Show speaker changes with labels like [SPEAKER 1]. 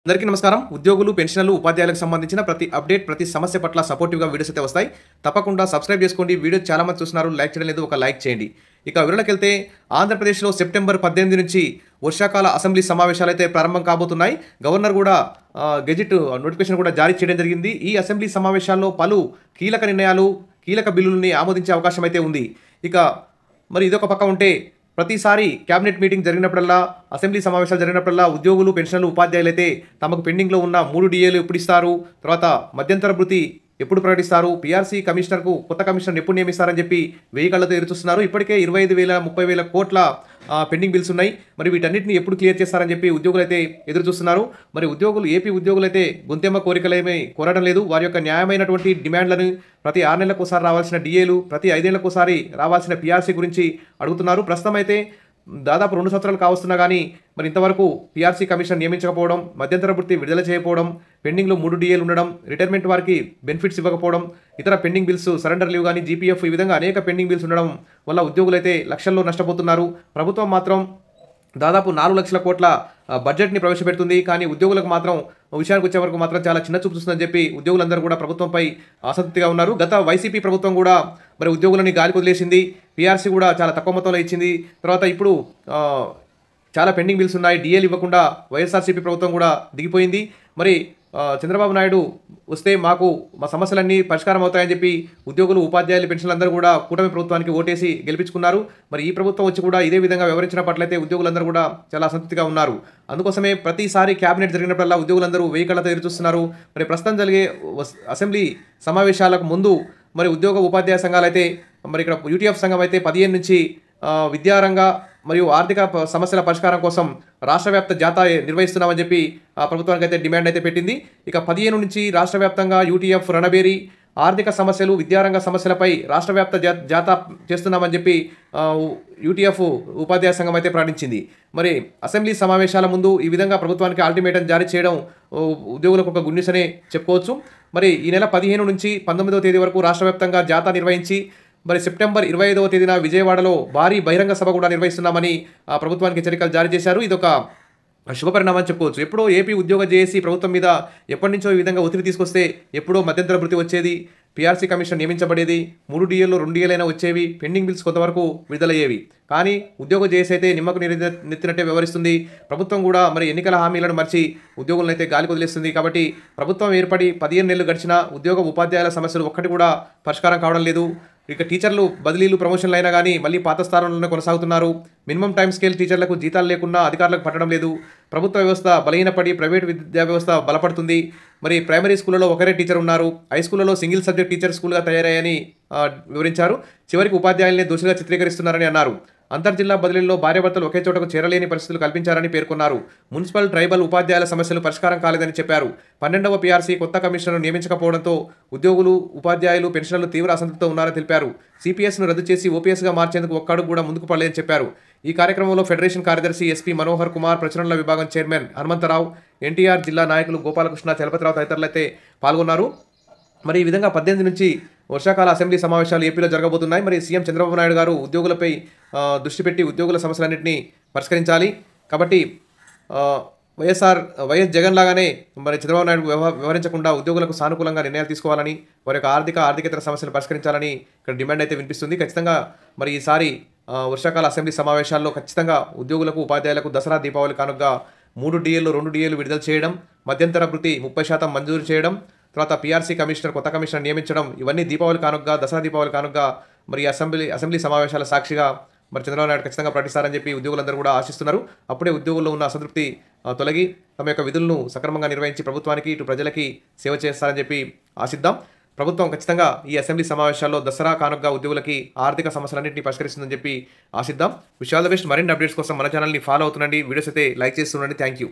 [SPEAKER 1] అందరికీ నమస్కారం. ఉద్యోగులు, పెన్షనర్లు, ఉపాధ్యాయులకు సంబంధించిన ప్రతి అప్డేట్, ప్రతి సమస్య పట్ల సపోర్టివ్‌గా వీడియోస్ అయితే వస్తాయి. తప్పకుండా సబ్స్క్రైబ్ చేసుకోండి. వీడియో చాలా మంది చూస్తున్నారు, లైక్ చేయడం లేదు, ఒక లైక్ చేయండి. ఇక వివరాలకెళ్తే ఆంధ్రప్రదేశ్‌లో సెప్టెంబర్ 18 నుంచి వర్షాకాల అసెంబ్లీ సమావేశాలైతే ప్రారంభం కాబోతున్నాయి. గవర్నర్ కూడా గెజిట్ నోటిఫికేషన్ కూడా జారీ చేయడం జరిగింది. ఈ అసెంబ్లీ సమావేశాల్లో పలు కీలక నిర్ణయాలు, కీలక బిల్లుల్ని ఆమోదించే అవకాశం అయితే ఉంది. ఇక మరి ఇదొక పక్క ఉంటే ప్రతిసారి క్యాబినెట్ మీటింగ్ జరిగినప్పుడల్లా, అసెంబ్లీ సమావేశాలు జరిగినప్పుడల్లా ఉద్యోగులు, పెన్షనర్లు, ఉపాధ్యాయులు అయితే తమకు పెండింగ్లో ఉన్న 3 డిఏలు ఎప్పుడు ఇస్తారు, తర్వాత మధ్యంతర భృతి ఎప్పుడు ప్రకటిస్తారు, పీఆర్సీ కమిషనర్కు కొత్త కమిషనర్ ఎప్పుడు నియమిస్తారని చెప్పి 1000 కళ్ళతో ఎదురుచూస్తున్నారు. ఇప్పటికే 25,000, 30,000 కోట్ల పెండింగ్ బిల్స్ ఉన్నాయి. మరి వీటన్నిటిని ఎప్పుడు క్లియర్ చేస్తారని చెప్పి ఉద్యోగులు అయితే ఎదురు చూస్తున్నారు. మరి ఏపీ ఉద్యోగులు అయితే గొంతెమ్మ కోరికలేమీ కోరడం లేదు. వారి యొక్క న్యాయమైనటువంటి డిమాండ్లను ప్రతి 6 నెలలకోసారి రావాల్సిన డిఏలు, ప్రతి 5 ఏళ్లకోసారి రావాల్సిన పీఆర్సీ గురించి అడుగుతున్నారు. ప్రస్తుతం అయితే దాదాపు 2 సంవత్సరాలు కావస్తున్నా కానీ మరి ఇంతవరకు పీఆర్సీ కమిషన్ నియమించకపోవడం, మధ్యంతర భృతి విడుదల చేయకపోవడం, పెండింగ్లో 3 డిఏలు ఉండడం, రిటైర్మెంట్ వారికి బెనిఫిట్స్ ఇవ్వకపోవడం, ఇతర పెండింగ్ బిల్స్, సరెండర్ లీవ్ కానీ, జీపీఎఫ్, ఈ విధంగా అనేక పెండింగ్ బిల్స్ ఉండడం వల్ల ఉద్యోగులైతే లక్షల్లో నష్టపోతున్నారు. ప్రభుత్వం మాత్రం దాదాపు 4 లక్షల కోట్ల బడ్జెట్ని ప్రవేశపెడుతుంది. కానీ ఉద్యోగులకు మాత్రం విషయానికి వచ్చే వరకు మాత్రం చాలా చిన్న చూపు చూస్తుందని చెప్పి ఉద్యోగులందరూ కూడా ప్రభుత్వంపై అసంతృప్తిగా ఉన్నారు. గత వైసీపీ ప్రభుత్వం కూడా మరి ఉద్యోగులని గాలికి వదిలేసింది. పీఆర్సీ కూడా చాలా తక్కువ మొత్తంలో ఇచ్చింది. తర్వాత ఇప్పుడు చాలా పెండింగ్ బిల్స్ ఉన్నాయి. డిఏలు ఇవ్వకుండా వైఎస్ఆర్సీపీ ప్రభుత్వం కూడా దిగిపోయింది. మరి చంద్రబాబు నాయుడు వస్తే మా సమస్యలన్నీ పరిష్కారం అవుతాయని చెప్పి ఉద్యోగులు, ఉపాధ్యాయులు, పెన్షన్లందరూ కూడా కూటమి ప్రభుత్వానికి ఓటేసి గెలిపించుకున్నారు. మరి ఈ ప్రభుత్వం వచ్చి కూడా ఇదే విధంగా వ్యవహరించిన పట్లయితే ఉద్యోగులందరూ కూడా చాలా అసంతృప్తిగా ఉన్నారు. అందుకోసమే ప్రతిసారి క్యాబినెట్ జరిగినప్పుడల్లా ఉద్యోగులందరూ 1000 కళ్ళతో ఎదురుచూస్తున్నారు. మరి ప్రస్తుతం జరిగే అసెంబ్లీ సమావేశాలకు ముందు మరి ఉద్యోగ, ఉపాధ్యాయ సంఘాలైతే మరి ఇక్కడ యూటీఎఫ్ సంఘం అయితే 15 నుంచి విద్యారంగ మరియు ఆర్థిక సమస్యల పరిష్కారం కోసం రాష్ట్ర వ్యాప్త జాతా నిర్వహిస్తున్నామని చెప్పి ప్రభుత్వానికి అయితే డిమాండ్ అయితే పెట్టింది. ఇక 15 నుంచి రాష్ట్ర వ్యాప్తంగా యూటీఎఫ్, రణబేరి, ఆర్థిక సమస్యలు, విద్యారంగ సమస్యలపై రాష్ట్ర వ్యాప్త జాతా చేస్తున్నామని చెప్పి యూటీఎఫ్ ఉపాధ్యాయ సంఘం అయితే ప్రకటించింది. మరి అసెంబ్లీ సమావేశాల ముందు ఈ విధంగా ప్రభుత్వానికి అల్టిమేటం జారీ చేయడం ఉద్యోగులకు ఒక గుడ్ న్యూస్ అనే చెప్పుకోవచ్చు. మరి ఈ నెల 15 నుంచి 19వ తేదీ వరకు రాష్ట్ర వ్యాప్తంగా జాతా నిర్వహించి మరి సెప్టెంబర్ 25వ తేదీన విజయవాడలో భారీ బహిరంగ సభ కూడా నిర్వహిస్తున్నామని ప్రభుత్వానికి హెచ్చరికలు జారీ చేశారు. ఇదొక శుభపరిణామం అని చెప్పుకోవచ్చు. ఎప్పుడో ఏపీ ఉద్యోగ జేఏసీ ప్రభుత్వం మీద ఎప్పటి నుంచో ఈ విధంగా ఒత్తిడి తీసుకొస్తే ఎప్పుడో మధ్యంతర భృతి వచ్చేది, పీఆర్సీ కమిషన్ నియమించబడేది, 3 డిఏల్లో 2 డిఏలైనా వచ్చేవి, పెండింగ్ బిల్స్ కొంతవరకు విడుదలయ్యేవి. కానీ ఉద్యోగ జేఏసీ అయితే నిమ్మకు నెత్తినట్టే వ్యవహరిస్తుంది. ప్రభుత్వం కూడా మరి ఎన్నికల హామీలను మర్చి ఉద్యోగులను అయితే గాలికి వదిలేస్తుంది. కాబట్టి ప్రభుత్వం ఏర్పడి 15 నెలలు గడిచినా ఉద్యోగ, ఉపాధ్యాయుల సమస్యలు ఒక్కటి కూడా పరిష్కారం కావడం లేదు. ఇక టీచర్లు బదిలీలు, ప్రమోషన్లు అయినా కానీ మళ్ళీ పాత స్థానంలోనే కొనసాగుతున్నారు. మినిమం టైం స్కేల్ టీచర్లకు జీతాలు లేకున్నా అధికారులకు పట్టడం లేదు. ప్రభుత్వ వ్యవస్థ బలహీనపడి ప్రైవేట్ విద్యా వ్యవస్థ బలపడుతుంది. మరి ప్రైమరీ స్కూళ్ళలో ఒకరే టీచర్ ఉన్నారు. హై స్కూళ్ళలో సింగిల్ సబ్జెక్ట్ టీచర్ స్కూల్గా తయారయ్యాయని వివరించారు. చివరికి ఉపాధ్యాయుల్ని దోషులుగా చిత్రీకరిస్తున్నారని అన్నారు. అంతర్జిల్లా బదిలీల్లో భార్యాభర్తలు ఒకే చోటకు చేరలేని పరిస్థితులు కల్పించారని పేర్కొన్నారు. మున్సిపల్, ట్రైబల్ ఉపాధ్యాయుల సమస్యలు పరిష్కారం కాలేదని చెప్పారు. 12వ పీఆర్సీ కొత్త కమిషనర్ను నియమించకపోవడంతో ఉద్యోగులు, ఉపాధ్యాయులు, పెన్షనర్లు తీవ్ర అసంతృప్తితో ఉన్నారని తెలిపారు. సిపిఎస్ను రద్దు చేసి ఓపీఎస్గా మార్చేందుకు ఒక్కడుగు కూడా ముందుకు పడలేదని చెప్పారు. ఈ కార్యక్రమంలో ఫెడరేషన్ కార్యదర్శి ఎస్పీ మనోహర్ కుమార్, ప్రచురణల విభాగం చైర్మన్ హనుమంతరావు, ఎన్టీఆర్ జిల్లా నాయకులు గోపాలకృష్ణ, చలపతిరావు తదితరులు అయితే పాల్గొన్నారు. మరి ఈ విధంగా 18 నుంచి వర్షాకాల అసెంబ్లీ సమావేశాలు ఏపీలో జరగబోతున్నాయి. మరి సీఎం చంద్రబాబు నాయుడు గారు ఉద్యోగులపై దృష్టి పెట్టి ఉద్యోగుల సమస్యలన్నింటినీ పరిష్కరించాలి. కాబట్టి వైఎస్ జగన్ లాగానే మరి చంద్రబాబు నాయుడు వ్యవహరించకుండా ఉద్యోగులకు సానుకూలంగా నిర్ణయాలు తీసుకోవాలని, వారి యొక్క ఆర్థికేతర సమస్యలు పరిష్కరించాలని ఇక్కడ డిమాండ్ అయితే వినిపిస్తుంది. ఖచ్చితంగా మరి ఈసారి వర్షాకాల అసెంబ్లీ సమావేశాల్లో ఖచ్చితంగా ఉద్యోగులకు, ఉపాధ్యాయులకు దసరా, దీపావళి కానుకగా 3 డిఏల్లో 2 డిఏలు విడుదల చేయడం, మధ్యంతర భృతి 30% మంజూరు చేయడం, తర్వాత పీఆర్సీ కమిషనర్, కొత్త కమిషనర్ నియమించడం, ఇవన్నీ దీపావళి కానుకగా, దసరా దీపావళి కానుకగా మరి అసెంబ్లీ సమావేశాల సాక్షిగా మరి చంద్రబాబు నాయుడు ఖచ్చితంగా ప్రకటిస్తారని చెప్పి ఉద్యోగులందరూ కూడా ఆశిస్తున్నారు. అప్పుడే ఉద్యోగుల్లో ఉన్న అసంతృప్తి తొలగి తమ యొక్క విధులను సక్రమంగా నిర్వహించి ప్రభుత్వానికి, ఇటు ప్రజలకి సేవ చేస్తారని చెప్పి ఆశిద్దాం. ప్రభుత్వం ఖచ్చితంగా ఈ అసెంబ్లీ సమావేశాల్లో దసరా కానుకగా ఉద్యోగులకి ఆర్థిక సమస్యలన్నింటినీ పరిష్కరిస్తుందని చెప్పి ఆశిద్దాం. Wish all the best. మరిన్ని అప్డేట్స్ కోసం మన ఛానల్ని ఫాలో అవుతుండండి. వీడియోస్ అయితే లైక్ చేస్తుండండి. Thank you.